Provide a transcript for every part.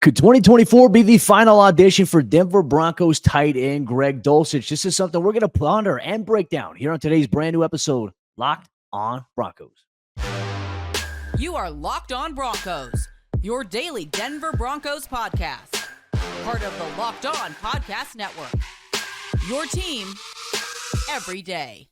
Could 2024 be the final audition for Denver Broncos tight end Greg Dulcich? This is something we're going to ponder and break down here on today's brand new episode, Locked on Broncos. You are Locked on Broncos, your daily Denver Broncos podcast. Part of the Locked on Podcast Network. Your team every day.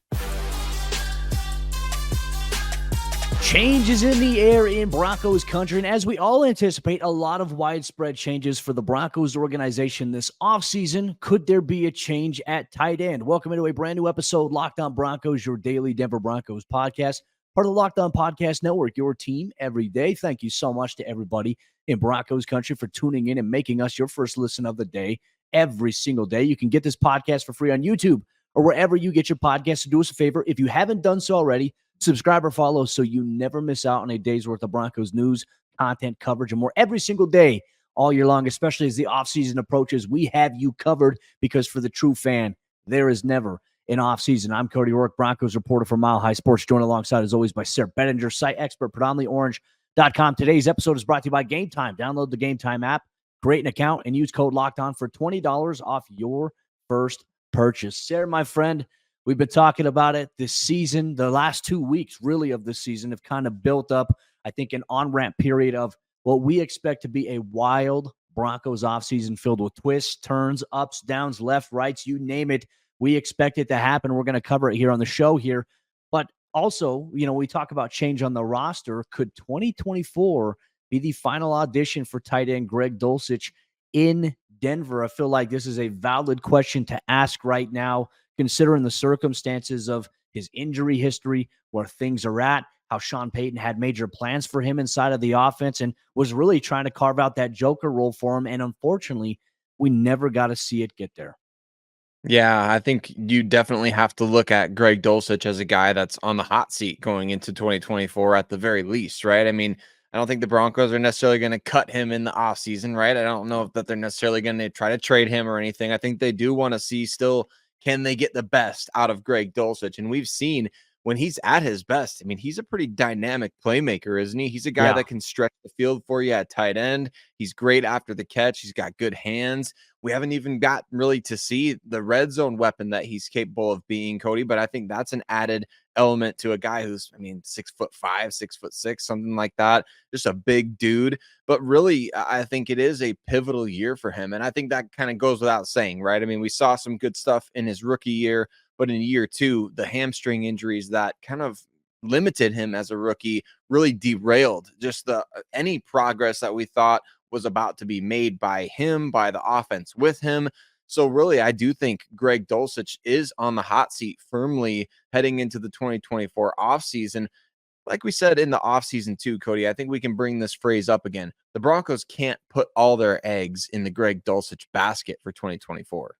Change is in the air in Broncos Country, and as we all anticipate, a lot of widespread changes for the Broncos organization this offseason. Could there be a change at tight end? Welcome into a brand new episode, Locked on Broncos, your daily Denver Broncos podcast, part of the Locked on Podcast Network, your team every day. Thank you so much to everybody in Broncos Country for tuning in and making us your first listen of the day every single day. You can get this podcast for free on YouTube or wherever you get your podcasts. So do us a favor, if you haven't done so already, subscribe or follow so you never miss out on a day's worth of Broncos news, content, coverage, and more every single day all year long, especially as the offseason approaches. We have you covered because for the true fan, there is never an offseason. I'm Cody Roark, Broncos reporter for Mile High Sports, joined alongside, as always, by Sayre, Bedinger, site expert, predominantly orange.com. Today's episode is brought to you by Gametime. Download the Gametime app, create an account, and use code LOCKEDON for $20 off your first purchase. Sayre, my friend, we've been talking about it this season. The last 2 weeks, really, of the season have kind of built up, I think, an on-ramp period of what we expect to be a wild Broncos offseason filled with twists, turns, ups, downs, left, rights, you name it. We expect it to happen. We're going to cover it here on the show here. But also, we talk about change on the roster. Could 2024 be the final audition for tight end Greg Dulcich in Denver? I feel like this is a valid question to ask right now, considering the circumstances of his injury history, where things are at, how Sean Payton had major plans for him inside of the offense and was really trying to carve out that Joker role for him. And unfortunately, we never got to see it get there. Yeah, I think you definitely have to look at Greg Dulcich as a guy that's on the hot seat going into 2024 at the very least, right? I mean, I don't think the Broncos are necessarily going to cut him in the offseason, right? I don't know that they're necessarily going to try to trade him or anything. I think they do want to see still, can they get the best out of Greg Dulcich? And we've seen when he's at his best, I mean, he's a pretty dynamic playmaker, isn't he? He's a guy that can stretch the field for you at tight end. He's great after the catch. He's got good hands. We haven't even got really to see the red zone weapon that he's capable of being, Cody, but I think that's an added element to a guy who's, 6'5", 6'6", something like that. Just a big dude. But really, I think it is a pivotal year for him. And I think that kind of goes without saying, right? I mean, we saw some good stuff in his rookie year, but in year two, the hamstring injuries that kind of limited him as a rookie really derailed just any progress that we thought was about to be made by him, by the offense with him. So really, I do think Greg Dulcich is on the hot seat firmly heading into the 2024 offseason. Like we said in the offseason too, Cody, I think we can bring this phrase up again. The Broncos can't put all their eggs in the Greg Dulcich basket for 2024.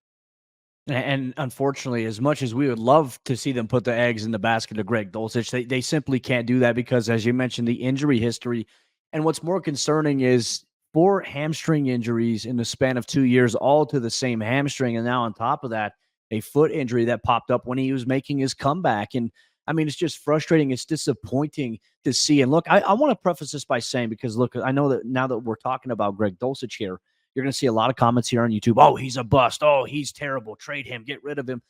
And unfortunately, as much as we would love to see them put the eggs in the basket of Greg Dulcich, they simply can't do that because, as you mentioned, the injury history. And what's more concerning is 4 hamstring injuries in the span of 2 years, all to the same hamstring. And now on top of that, a foot injury that popped up when he was making his comeback. And I mean, it's just frustrating. It's disappointing to see. And look, I want to preface this by saying, because look, I know that now that we're talking about Greg Dulcich here, you're going to see a lot of comments here on YouTube. Oh, he's a bust. Oh, he's terrible. Trade him. Get rid of him.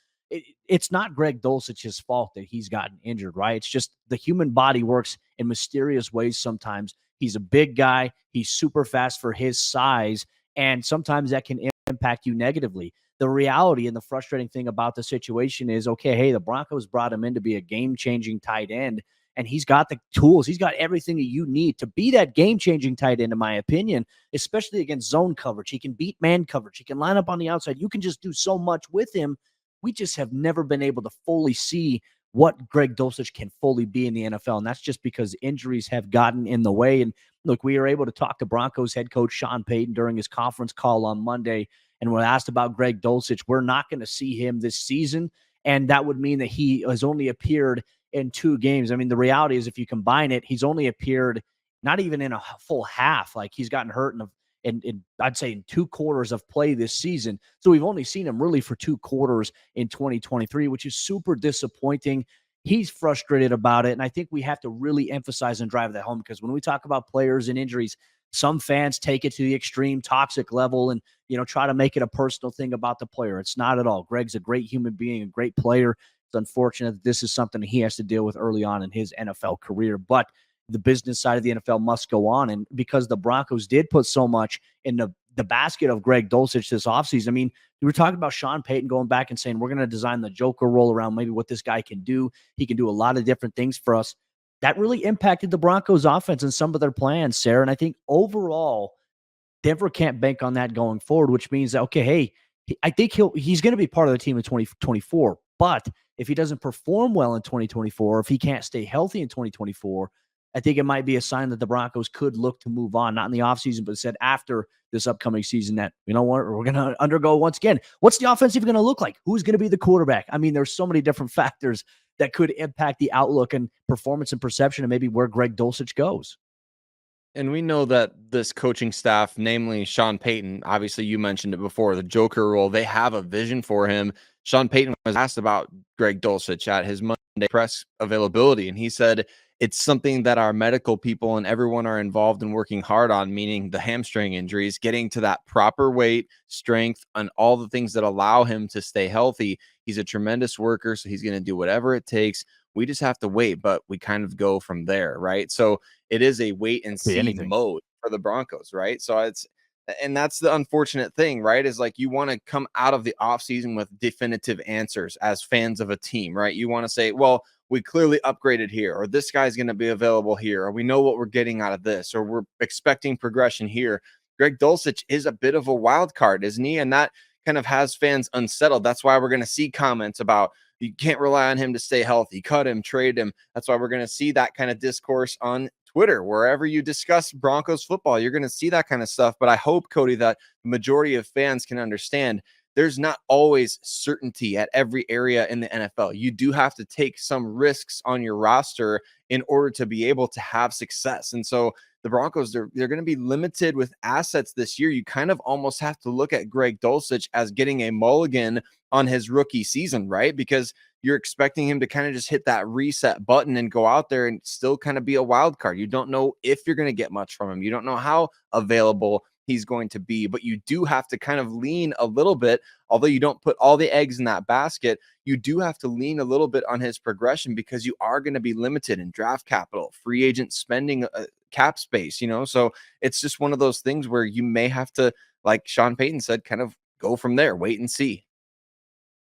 It's not Greg Dulcich's fault that he's gotten injured, right? It's just the human body works in mysterious ways sometimes. He's a big guy. He's super fast for his size, and sometimes that can impact you negatively. The reality and the frustrating thing about the situation is, okay, hey, the Broncos brought him in to be a game-changing tight end, and he's got the tools. He's got everything that you need to be that game-changing tight end, in my opinion, especially against zone coverage. He can beat man coverage. He can line up on the outside. You can just do so much with him. We just have never been able to fully see what Greg Dulcich can fully be in the NFL, and that's just because injuries have gotten in the way. And look, we were able to talk to Broncos head coach Sean Payton during his conference call on Monday, and when asked about Greg Dulcich, we're not going to see him this season, and that would mean that he has only appeared in 2 games. I mean, the reality is if you combine it, he's only appeared not even in a full half. Like, he's gotten hurt in I'd say in 2 quarters of play this season. So we've only seen him really for 2 quarters in 2023, which is super disappointing. He's frustrated about it. And I think we have to really emphasize and drive that home, because when we talk about players and injuries, some fans take it to the extreme toxic level and, try to make it a personal thing about the player. It's not at all. Greg's a great human being, a great player. It's unfortunate that this is something he has to deal with early on in his NFL career, but the business side of the NFL must go on. And because the Broncos did put so much in the basket of Greg Dulcich this offseason, I mean, we were talking about Sean Payton going back and saying, we're going to design the Joker role around maybe what this guy can do. He can do a lot of different things for us. That really impacted the Broncos offense and some of their plans, Sayre. And I think overall, Denver can't bank on that going forward, which means that, okay, hey, I think he's going to be part of the team in 2024. But if he doesn't perform well in 2024, if he can't stay healthy in 2024, I think it might be a sign that the Broncos could look to move on, not in the offseason, but said after this upcoming season that, you know what, we're going to undergo once again. What's the offense even going to look like? Who's going to be the quarterback? I mean, there's so many different factors that could impact the outlook and performance and perception and maybe where Greg Dulcich goes. And we know that this coaching staff, namely Sean Payton, obviously you mentioned it before, the Joker role, they have a vision for him. Sean Payton was asked about Greg Dulcich at his Monday press availability, and he said it's something that our medical people and everyone are involved in working hard on, meaning the hamstring injuries, getting to that proper weight, strength, and all the things that allow him to stay healthy. He's a tremendous worker, so he's going to do whatever it takes. We just have to wait, but we kind of go from there, right? So it is a wait and see mode for the Broncos, right? So and that's the unfortunate thing, right? Is like you want to come out of the offseason with definitive answers as fans of a team, right? You want to say, well, we clearly upgraded here, or this guy's going to be available here, or we know what we're getting out of this, or we're expecting progression here. Greg Dulcich is a bit of a wild card, isn't he? And that kind of has fans unsettled. That's why we're going to see comments about you can't rely on him to stay healthy, cut him, trade him. That's why we're going to see that kind of discourse on Twitter. Wherever you discuss Broncos football, you're going to see that kind of stuff. But I hope, Cody, that the majority of fans can understand there's not always certainty at every area in the NFL. You do have to take some risks on your roster in order to be able to have success. And so the Broncos, they're going to be limited with assets this year. You kind of almost have to look at Greg Dulcich as getting a mulligan on his rookie season, right? Because you're expecting him to kind of just hit that reset button and go out there and still kind of be a wild card. You don't know if you're going to get much from him. You don't know how available he's going to be, but you do have to kind of lean a little bit, although you don't put all the eggs in that basket, you do have to lean a little bit on his progression because you are going to be limited in draft capital, free agent spending, cap space, so it's just one of those things where you may have to, like Sean Payton said, kind of go from there, wait and see.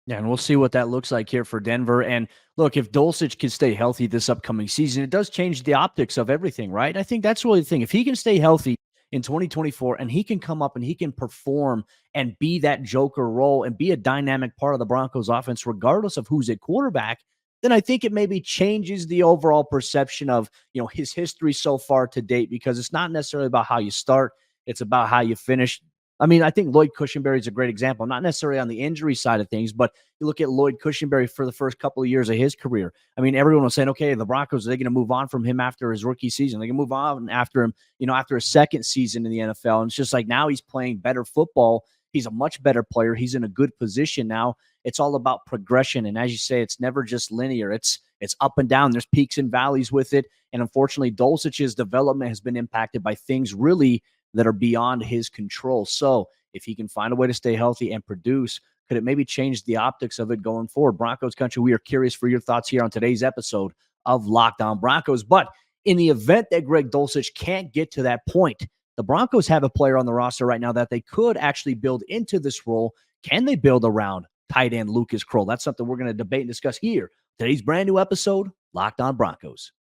Yeah, and we'll see what that looks like here for Denver. And look, if Dulcich can stay healthy this upcoming season, it does change the optics of everything, right? I think that's really the thing. If he can stay healthy in 2024 and he can come up and he can perform and be that Joker role and be a dynamic part of the Broncos offense, regardless of who's at quarterback, then I think it maybe changes the overall perception of, his history so far to date, because it's not necessarily about how you start. It's about how you finish. I mean, I think Lloyd Cushenberry is a great example, not necessarily on the injury side of things, but you look at Lloyd Cushenberry for the first couple of years of his career. I mean, everyone was saying, okay, the Broncos, are they going to move on from him after his rookie season? They can move on after him, after a second season in the NFL. And it's just like now he's playing better football. He's a much better player. He's in a good position now. It's all about progression. And as you say, it's never just linear. It's up and down. There's peaks and valleys with it. And unfortunately, Dulcich's development has been impacted by things really that are beyond his control. So if he can find a way to stay healthy and produce, could it maybe change the optics of it going forward? Broncos Country, we are curious for your thoughts here on today's episode of Locked On Broncos. But in the event that Greg Dulcich can't get to that point, the Broncos have a player on the roster right now that they could actually build into this role. Can they build around tight end Lucas Krull? That's something we're going to debate and discuss here. Today's brand new episode, Locked On Broncos.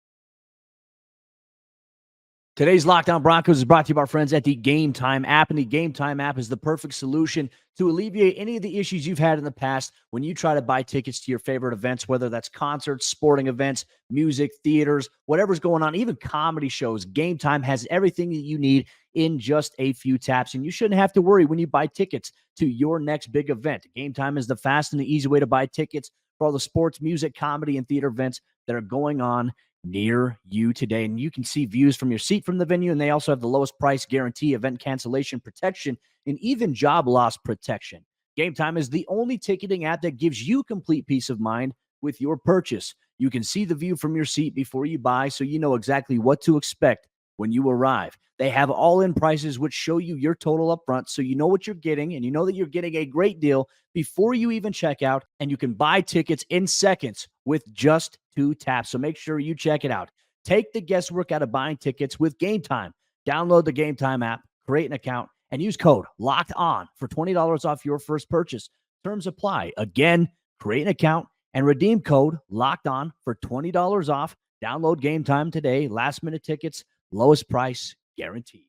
Today's Locked On Broncos is brought to you by our friends at the Gametime app. And the Gametime app is the perfect solution to alleviate any of the issues you've had in the past when you try to buy tickets to your favorite events, whether that's concerts, sporting events, music, theaters, whatever's going on, even comedy shows. Gametime has everything that you need in just a few taps. And you shouldn't have to worry when you buy tickets to your next big event. Gametime is the fast and the easy way to buy tickets for all the sports, music, comedy, and theater events that are going on near you today. And you can see views from your seat from the venue, and they also have the lowest price guarantee, event cancellation protection, and even job loss protection. Gametime is the only ticketing app that gives you complete peace of mind with your purchase. You can see the view from your seat before you buy, so you know exactly what to expect when you arrive. They have all-in prices which show you your total up front, so you know what you're getting, and you know that you're getting a great deal before you even check out, and you can buy tickets in seconds with just 2 taps. So make sure you check it out. Take the guesswork out of buying tickets with Gametime. Download the Gametime app, create an account, and use code LOCKED ON for $20 off your first purchase. Terms apply. Again, create an account and redeem code LOCKED ON for $20 off. Download Gametime today. Last minute tickets, lowest price guaranteed.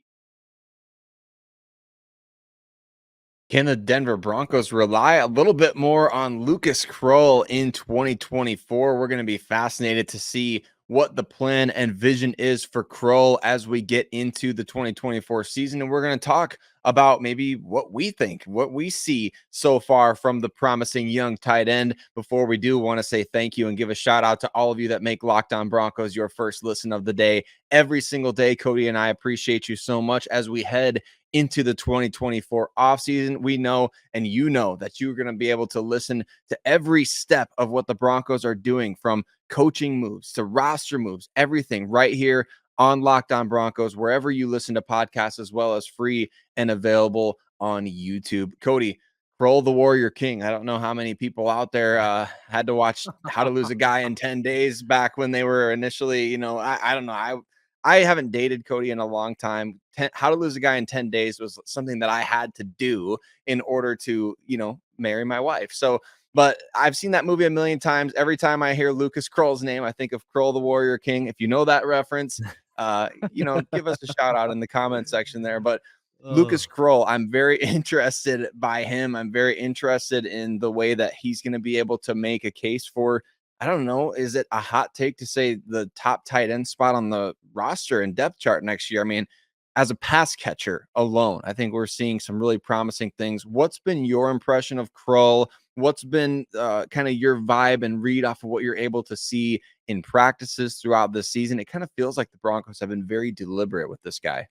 Can the Denver Broncos rely a little bit more on Lucas Krull in 2024? We're going to be fascinated to see what the plan and vision is for Krull as we get into the 2024 season. And we're going to talk about maybe what we think, what we see so far from the promising young tight end. Before we do, want to say thank you and give a shout out to all of you that make Locked On Broncos your first listen of the day every single day. Cody and I appreciate you so much as we head into the 2024 offseason. We know, and you know, that you're going to be able to listen to every step of what the Broncos are doing, from coaching moves to roster moves, everything right here on Locked On Broncos, wherever you listen to podcasts, as well as free and available on YouTube. Cody, Krull the Warrior King. I don't know how many people out there had to watch How to Lose a Guy in 10 Days back when they were initially, I don't know. I haven't dated Cody in a long time. How to Lose a Guy in 10 Days was something that I had to do in order to, marry my wife. So, but I've seen that movie a million times. Every time I hear Lucas Krull's name, I think of Krull the Warrior King. If you know that reference, give us a shout out in the comment section there. But Lucas Krull, I'm very interested by him. I'm very interested in the way that he's going to be able to make a case for, I don't know, is it a hot take to say the top tight end spot on the roster and depth chart next year? I mean, as a pass catcher alone, I think we're seeing some really promising things. What's been your impression of Krull? What's been kind of your vibe and read off of what you're able to see in practices throughout this season? It kind of feels like the Broncos have been very deliberate with this guy.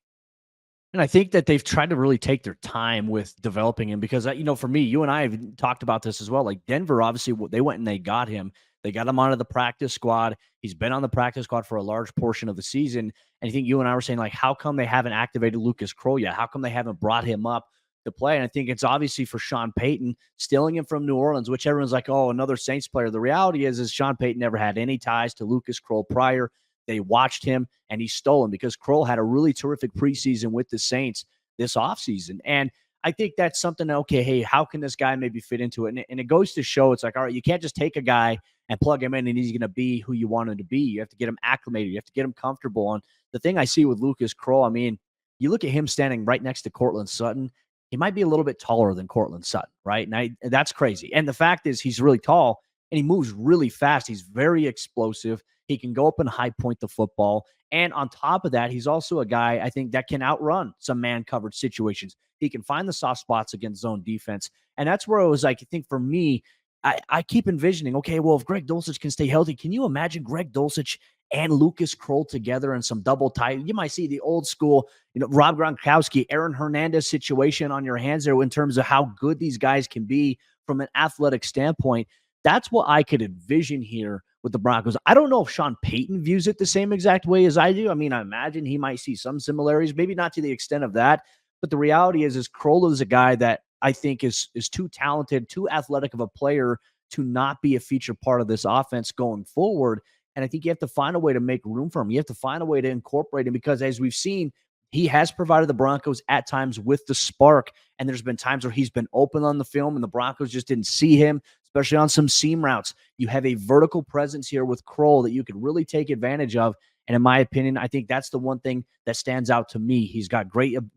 And I think that they've tried to really take their time with developing him because, for me, you and I have talked about this as well. Like Denver, obviously, they went and they got him. They got him onto the practice squad. He's been on the practice squad for a large portion of the season. And I think you and I were saying, like, how come they haven't activated Lucas Krull yet? How come they haven't brought him up to play? And I think it's obviously for Sean Payton stealing him from New Orleans, which everyone's like, oh, another Saints player. The reality is Sean Payton never had any ties to Lucas Krull prior. They watched him and he stole him because Krull had a really terrific preseason with the Saints this offseason. And I think that's something, okay, hey, how can this guy maybe fit into it? And it goes to show, it's like, all right, you can't just take a guy and plug him in and he's going to be who you want him to be. You have to get him acclimated. You have to get him comfortable. And the thing I see with Lucas Krull, I mean, you look at him standing right next to Courtland Sutton. He might be a little bit taller than Courtland Sutton, right? And that's crazy. And the fact is he's really tall and he moves really fast. He's very explosive. He can go up and high point the football. And on top of that, he's also a guy, I think, that can outrun some man coverage situations. He can find the soft spots against zone defense. And that's where it was like, I think for me, I keep envisioning, okay, well, if Greg Dulcich can stay healthy, can you imagine Greg Dulcich and Lucas Krull together in some double tight? You might see the old school, Rob Gronkowski, Aaron Hernandez situation on your hands there in terms of how good these guys can be from an athletic standpoint. That's what I could envision here with the Broncos. I don't know if Sean Payton views it the same exact way as I do. I mean, I imagine he might see some similarities, maybe not to the extent of that. But the reality is Krull is a guy that I think is too talented, too athletic of a player to not be a feature part of this offense going forward. And I think you have to find a way to make room for him. You have to find a way to incorporate him because, as we've seen, he has provided the Broncos at times with the spark. And there's been times where he's been open on the film and the Broncos just didn't see him, especially on some seam routes. You have a vertical presence here with Krull that you could really take advantage of. And in my opinion, I think that's the one thing that stands out to me. He's got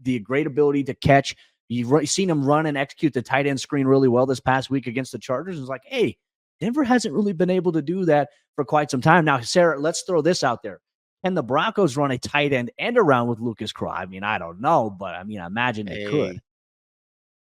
the great ability to catch. You've seen him run and execute the tight end screen really well this past week against the Chargers. It's like, hey, Denver hasn't really been able to do that for quite some time. Now, Sayre, let's throw this out there. Can the Broncos run a tight end around with Lucas Krull? I mean, I don't know, but I mean, I imagine they could.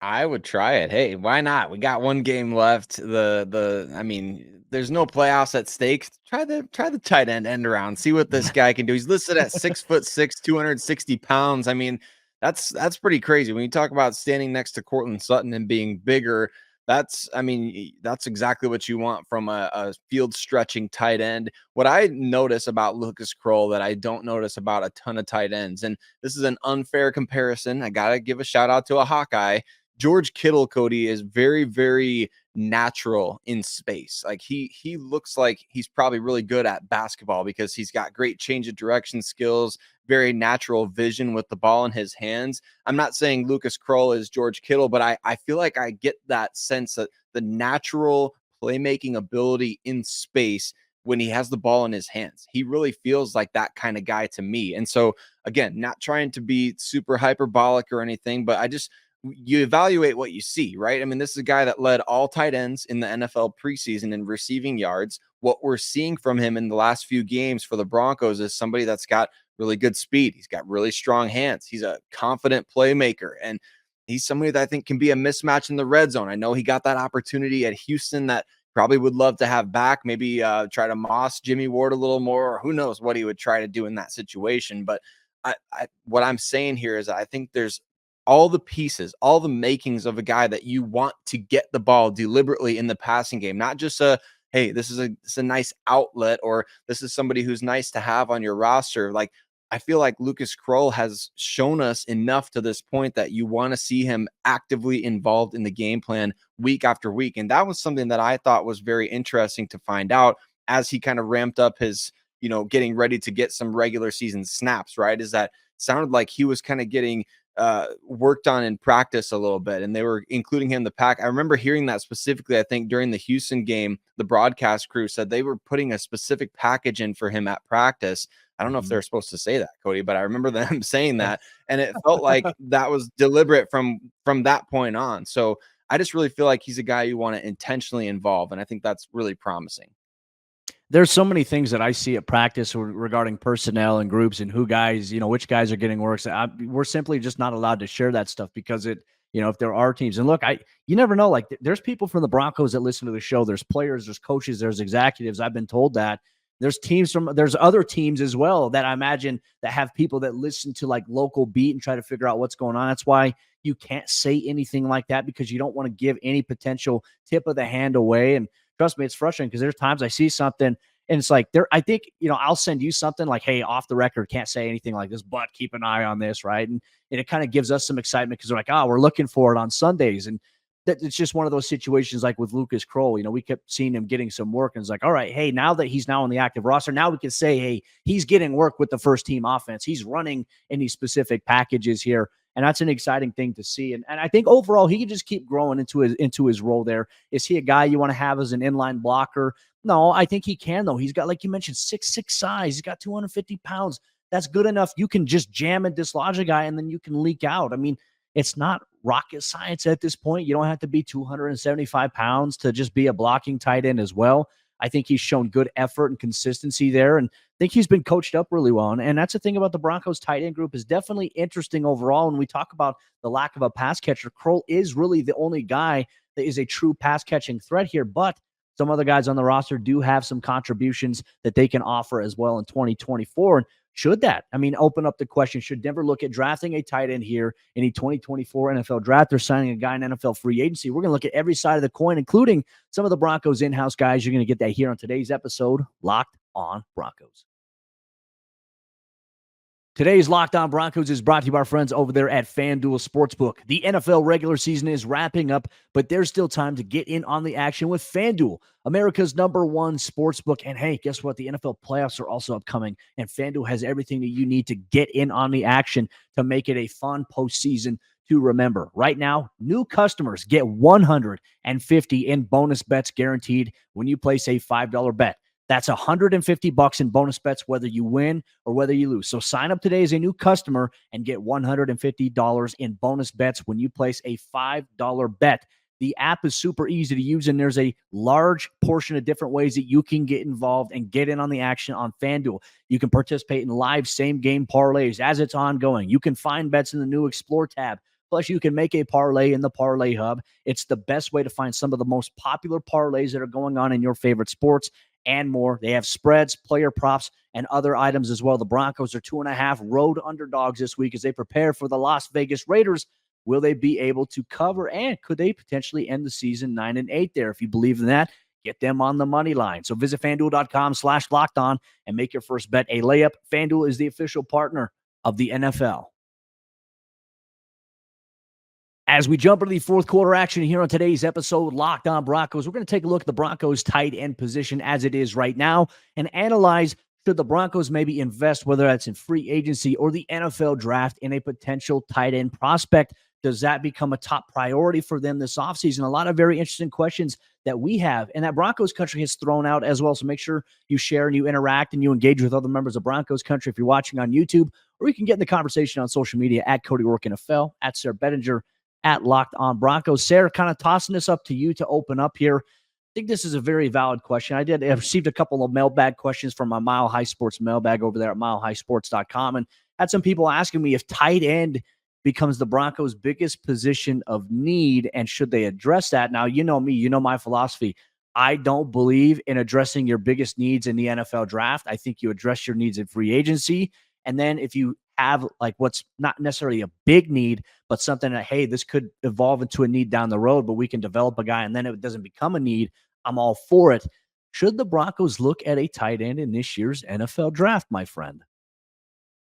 I would try it. Hey, why not? We got one game left. I mean, there's no playoffs at stake. Try the tight end around. See what this guy can do. He's listed at 6'6", 260 pounds. I mean, that's pretty crazy. When you talk about standing next to Courtland Sutton and being bigger, That's exactly what you want from a field stretching tight end. What I notice about Lucas Krull that I don't notice about a ton of tight ends, and this is an unfair comparison. I got to give a shout out to a Hawkeye. George Kittle, Cody, is very, very natural in space. Like he looks like he's probably really good at basketball because he's got great change of direction skills, very natural vision with the ball in his hands. I'm not saying Lucas Krull is George Kittle, but I feel like I get that sense that the natural playmaking ability in space when he has the ball in his hands. He really feels like that kind of guy to me. And so again, not trying to be super hyperbolic or anything, but you evaluate what you see, right? I mean, this is a guy that led all tight ends in the NFL preseason in receiving yards. What we're seeing from him in the last few games for the Broncos is somebody that's got really good speed. He's got really strong hands. He's a confident playmaker, and he's somebody that I think can be a mismatch in the red zone. I know he got that opportunity at Houston that probably would love to have back, maybe try to moss Jimmy Ward a little more, or who knows what he would try to do in that situation. But what I'm saying here is I think there's all the pieces, all the makings of a guy that you want to get the ball deliberately in the passing game, not just hey, this is a nice outlet, or this is somebody who's nice to have on your roster. Like, I feel like Lucas Krull has shown us enough to this point that you want to see him actively involved in the game plan week after week. And that was something that I thought was very interesting to find out as he kind of ramped up his, getting ready to get some regular season snaps, right? Is that sounded like he was kind of getting worked on in practice a little bit, and they were including him in the pack. I remember hearing that specifically. I think during the Houston game, the broadcast crew said they were putting a specific package in for him at practice. I don't know if they're supposed to say that, Cody, but I remember them saying that, and it felt like that was deliberate from that point on. So I just really feel like he's a guy you want to intentionally involve, and I think that's really promising. There's so many things that I see at practice regarding personnel and groups and who guys, which guys are getting works. We're simply just not allowed to share that stuff because if there are teams, and look, you never know, like there's people from the Broncos that listen to the show. There's players, there's coaches, there's executives. I've been told that there's other teams as well that I imagine that have people that listen to like local beat and try to figure out what's going on. That's why you can't say anything like that, because you don't want to give any potential tip of the hand away. And trust me, it's frustrating because there's times I see something and it's like I think, I'll send you something like, hey, off the record, can't say anything like this, but keep an eye on this. Right. And it kind of gives us some excitement because we're like, oh, we're looking for it on Sundays. And it's just one of those situations like with Lucas Krull, we kept seeing him getting some work, and it's like, all right, hey, now that he's now on the active roster, now we can say, hey, he's getting work with the first team offense. He's running in these specific packages here. And that's an exciting thing to see. And I think overall, he can just keep growing into his role there. Is he a guy you want to have as an inline blocker? No, I think he can, though. He's got, like you mentioned, 6'6" size. He's got 250 pounds. That's good enough. You can just jam and dislodge a guy, and then you can leak out. I mean, it's not rocket science at this point. You don't have to be 275 pounds to just be a blocking tight end as well. I think he's shown good effort and consistency there, and I think he's been coached up really well. And that's the thing about the Broncos tight end group is definitely interesting overall. When we talk about the lack of a pass catcher, Krull is really the only guy that is a true pass catching threat here, but some other guys on the roster do have some contributions that they can offer as well in 2024. And should that, open up the question, should Denver look at drafting a tight end here in the 2024 NFL draft or signing a guy in NFL free agency? We're going to look at every side of the coin, including some of the Broncos in-house guys. You're going to get that here on today's episode, Locked on Broncos. Today's Locked On Broncos is brought to you by our friends over there at FanDuel Sportsbook. The NFL regular season is wrapping up, but there's still time to get in on the action with FanDuel, America's #1 sportsbook. And hey, guess what? The NFL playoffs are also upcoming, and FanDuel has everything that you need to get in on the action to make it a fun postseason to remember. Right now, new customers get $150 in bonus bets guaranteed when you place a $5 bet. That's $150 in bonus bets, whether you win or whether you lose. So sign up today as a new customer and get $150 in bonus bets when you place a $5 bet. The app is super easy to use, and there's a large portion of different ways that you can get involved and get in on the action on FanDuel. You can participate in live same-game parlays as it's ongoing. You can find bets in the new Explore tab. Plus, you can make a parlay in the Parlay Hub. It's the best way to find some of the most popular parlays that are going on in your favorite sports and more. They have spreads, player props, and other items as well. The Broncos are 2.5 road underdogs this week as they prepare for the Las Vegas Raiders. Will they be able to cover? And could they potentially end the season 9-8 there? If you believe in that, get them on the money line. So visit FanDuel.com/lockedon and make your first bet a layup. FanDuel is the official partner of the NFL. As we jump into the fourth quarter action here on today's episode, Locked On Broncos, we're going to take a look at the Broncos' tight end position as it is right now and analyze should the Broncos maybe invest, whether that's in free agency or the NFL draft, in a potential tight end prospect. Does that become a top priority for them this offseason? A lot of very interesting questions that we have and that Broncos Country has thrown out as well. So make sure you share and you interact and you engage with other members of Broncos Country if you're watching on YouTube, or you can get in the conversation on social media at Cody Roark NFL, at Sayre Bedinger, at Locked On Broncos. Sayre, kind of tossing this up to you to open up here. I think this is a very valid question. I received a couple of mailbag questions from my Mile High Sports mailbag over there at milehighsports.com, and had some people asking me if tight end becomes the Broncos' biggest position of need and should they address that. Now, you know me, you know my philosophy. I don't believe in addressing your biggest needs in the NFL draft. I think you address your needs in free agency. And then if you have like what's not necessarily a big need, but something that, hey, this could evolve into a need down the road, but we can develop a guy and then it doesn't become a need, I'm all for it. Should the Broncos look at a tight end in this year's NFL draft, my friend?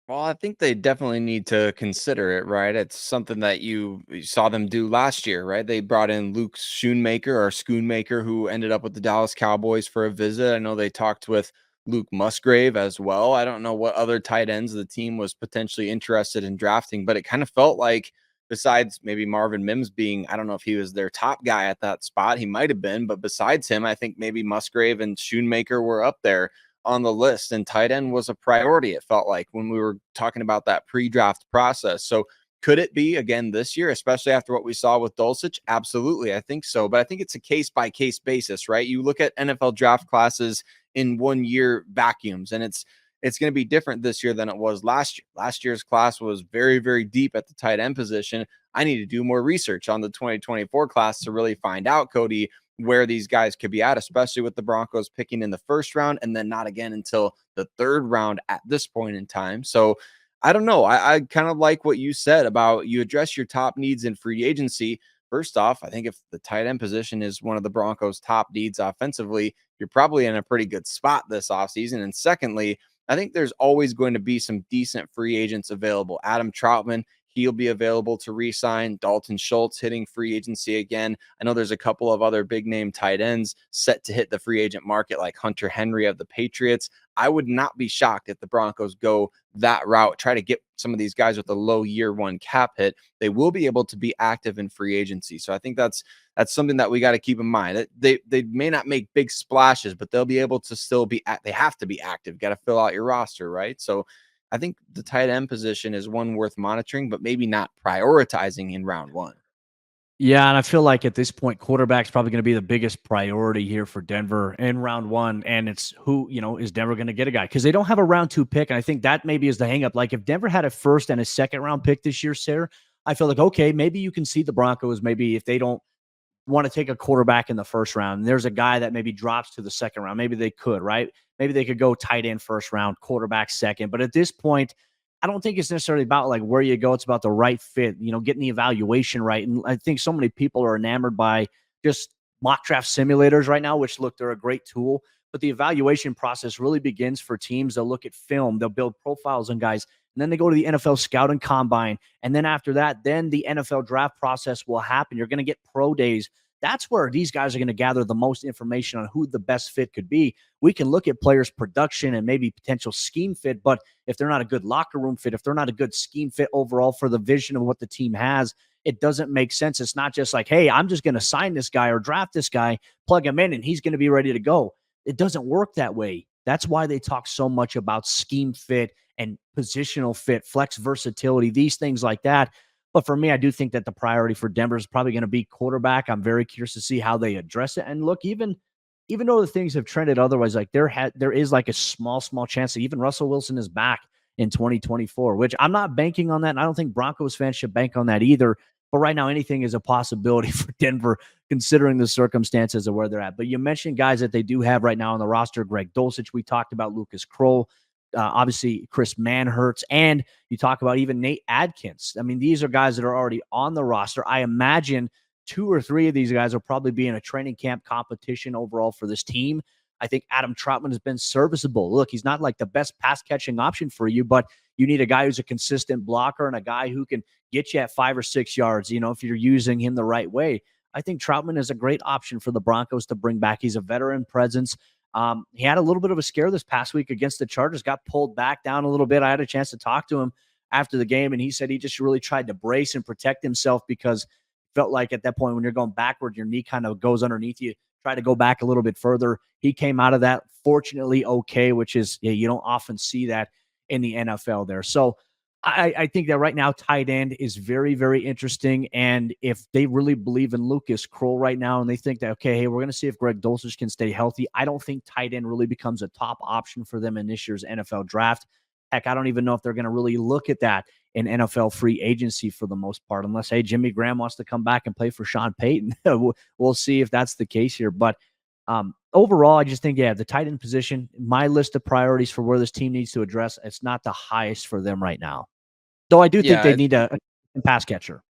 Well, I think they definitely need to consider it, right? It's something that you saw them do last year, right? They brought in Luke Schoonmaker, who ended up with the Dallas Cowboys for a visit. I know they talked with Luke Musgrave as well. I don't know what other tight ends the team was potentially interested in drafting, but it kind of felt like, besides maybe Marvin Mims being, I don't know if he was their top guy at that spot, he might have been, but besides him, I think maybe Musgrave and Schoonmaker were up there on the list, and tight end was a priority, it felt like, when we were talking about that pre-draft process. So could it be again this year, especially after what we saw with Dulcich? Absolutely, I think so. But I think it's a case-by-case basis, right? You look at NFL draft classes in 1 year vacuums, and it's going to be different this year than it was last year. Last year's class was very, very deep at the tight end position. I need to do more research on the 2024 class to really find out, Cody, where these guys could be at, especially with the Broncos picking in the first round and then not again until the third round at this point in time. So I don't know. I kind of like what you said about you address your top needs in free agency. First off, I think if the tight end position is one of the Broncos' top needs offensively, you're probably in a pretty good spot this offseason. And secondly, I think there's always going to be some decent free agents available. Adam Troutman, he'll be available to re-sign. Dalton Schultz hitting free agency again. I know there's a couple of other big name tight ends set to hit the free agent market, like Hunter Henry of the Patriots. I would not be shocked if the Broncos go that route, try to get some of these guys with a low year one cap hit. They will be able to be active in free agency. So I think that's something that we got to keep in mind. They may not make big splashes, but they'll be able to still be, they have to be active. Got to fill out your roster, right? So I think the tight end position is one worth monitoring, but maybe not prioritizing in round one. Yeah, and I feel like at this point, quarterback's probably going to be the biggest priority here for Denver in round one. And it's who, is Denver going to get a guy? Because they don't have a round two pick. And I think that maybe is the hang up. Like if Denver had a first and a second round pick this year, Sayre, I feel like, okay, maybe you can see the Broncos, maybe if they don't want to take a quarterback in the first round, and there's a guy that maybe drops to the second round. Maybe they could, right? Maybe they could go tight end first round, quarterback second. But at this point, I don't think it's necessarily about like where you go. It's about the right fit, getting the evaluation right. And I think so many people are enamored by just mock draft simulators right now, which look, they're a great tool. But the evaluation process really begins for teams. They'll look at film, they'll build profiles on guys, and then they go to the NFL scouting combine. And then after that, then the NFL draft process will happen. You're going to get pro days. That's where these guys are going to gather the most information on who the best fit could be. We can look at players' production and maybe potential scheme fit, but if they're not a good locker room fit, if they're not a good scheme fit overall for the vision of what the team has, it doesn't make sense. It's not just like, hey, I'm just going to sign this guy or draft this guy, plug him in, and he's going to be ready to go. It doesn't work that way. That's why they talk so much about scheme fit and positional fit, flex versatility, these things like that. But for me, I do think that the priority for Denver is probably going to be quarterback. I'm very curious to see how they address it. And look, even though the things have trended otherwise, like there is like a small chance that even Russell Wilson is back in 2024, which I'm not banking on that. And I don't think Broncos fans should bank on that either. But right now, anything is a possibility for Denver, considering the circumstances of where they're at. But you mentioned guys that they do have right now on the roster. Greg Dulcich, we talked about Lucas Krull. obviously Chris Manhertz, and you talk about even Nate Adkins. I mean, these are guys that are already on the roster. I imagine 2 or 3 of these guys will probably be in a training camp competition overall for this team. I think Adam Troutman has been serviceable. Look, he's not like the best pass catching option for you, but you need a guy who's a consistent blocker and a guy who can get you at 5 or 6 yards, if you're using him the right way. I think Troutman is a great option for the Broncos to bring back. He's a veteran presence. He had a little bit of a scare this past week against the Chargers, got pulled back down a little bit. I had a chance to talk to him after the game, and he said he just really tried to brace and protect himself because felt like at that point when you're going backward, your knee kind of goes underneath you. Try to go back a little bit further. He came out of that fortunately okay, which is you don't often see that in the NFL there. So I think that right now tight end is very, very interesting. And if they really believe in Lucas Krull right now and they think that, okay, hey, we're going to see if Greg Dulcich can stay healthy, I don't think tight end really becomes a top option for them in this year's NFL draft. Heck, I don't even know if they're going to really look at that in NFL free agency for the most part, unless, hey, Jimmy Graham wants to come back and play for Sean Payton. We'll see if that's the case here. But overall, I just think, the tight end position, my list of priorities for where this team needs to address, it's not the highest for them right now. Though I do think they need a pass catcher.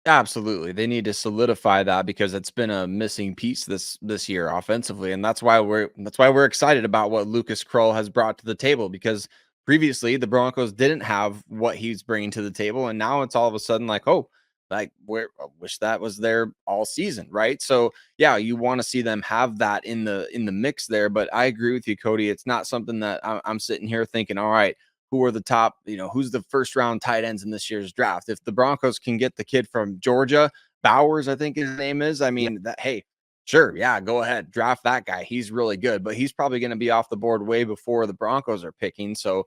Absolutely. They need to solidify that because it's been a missing piece this year offensively. And that's why we're excited about what Lucas Krull has brought to the table, because previously the Broncos didn't have what he's bringing to the table. And now it's all of a sudden like, oh, like I wish that was there all season. Right. So yeah, you want to see them have that in the mix there. But I agree with you, Cody. It's not something that I'm sitting here thinking, all right, who are the top, who's the first round tight ends in this year's draft? If the Broncos can get the kid from Georgia, Bowers, I think his name is, hey, sure. Yeah, go ahead. Draft that guy. He's really good, but he's probably going to be off the board way before the Broncos are picking. So,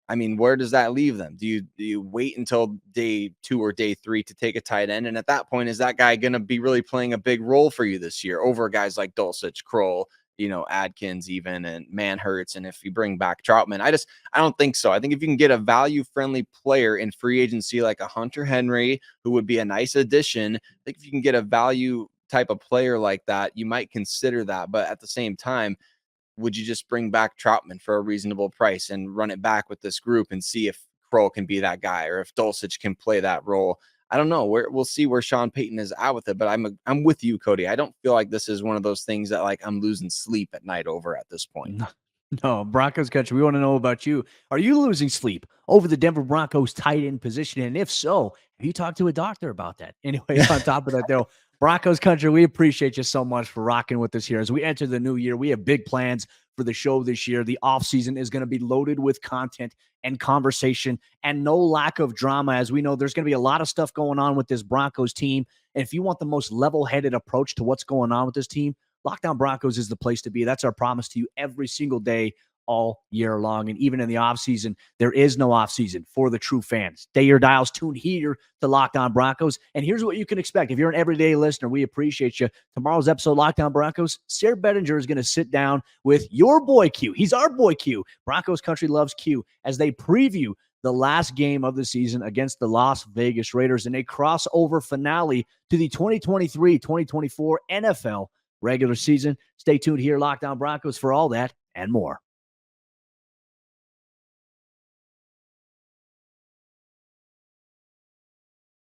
where does that leave them? Do you wait until day 2 or day 3 to take a tight end? And at that point, is that guy going to be really playing a big role for you this year over guys like Dulcich, Krull, Adkins even, and Manhertz, and if you bring back Troutman? I don't think so. I think if you can get a value-friendly player in free agency like a Hunter Henry, who would be a nice addition, I think if you can get a value type of player like that, you might consider that. But at the same time, would you just bring back Troutman for a reasonable price and run it back with this group and see if Krull can be that guy or if Dulcich can play that role? I don't know. We'll see where Sean Payton is at with it, but I'm with you, Cody. I don't feel like this is one of those things that like I'm losing sleep at night over at this point. No, Broncos Country, we want to know about you. Are you losing sleep over the Denver Broncos tight end position? And if so, have you talked to a doctor about that? Anyway, on top of that, though, Broncos Country, we appreciate you so much for rocking with us here. As we enter the new year, we have big plans for the show this year. The offseason is going to be loaded with content and conversation and no lack of drama. As we know, there's going to be a lot of stuff going on with this Broncos team. And if you want the most level-headed approach to what's going on with this team, Lockdown Broncos is the place to be. That's our promise to you every single day, all year long. And even in the offseason, there is no offseason for the true fans. Stay your dials tuned here to Lockdown Broncos. And here's what you can expect. If you're an everyday listener, we appreciate you. Tomorrow's episode, Lockdown Broncos, Sayre Bedinger is going to sit down with your boy Q. He's our boy Q. Broncos Country loves Q as they preview the last game of the season against the Las Vegas Raiders in a crossover finale to the 2023-2024 NFL regular season. Stay tuned here, Lockdown Broncos, for all that and more.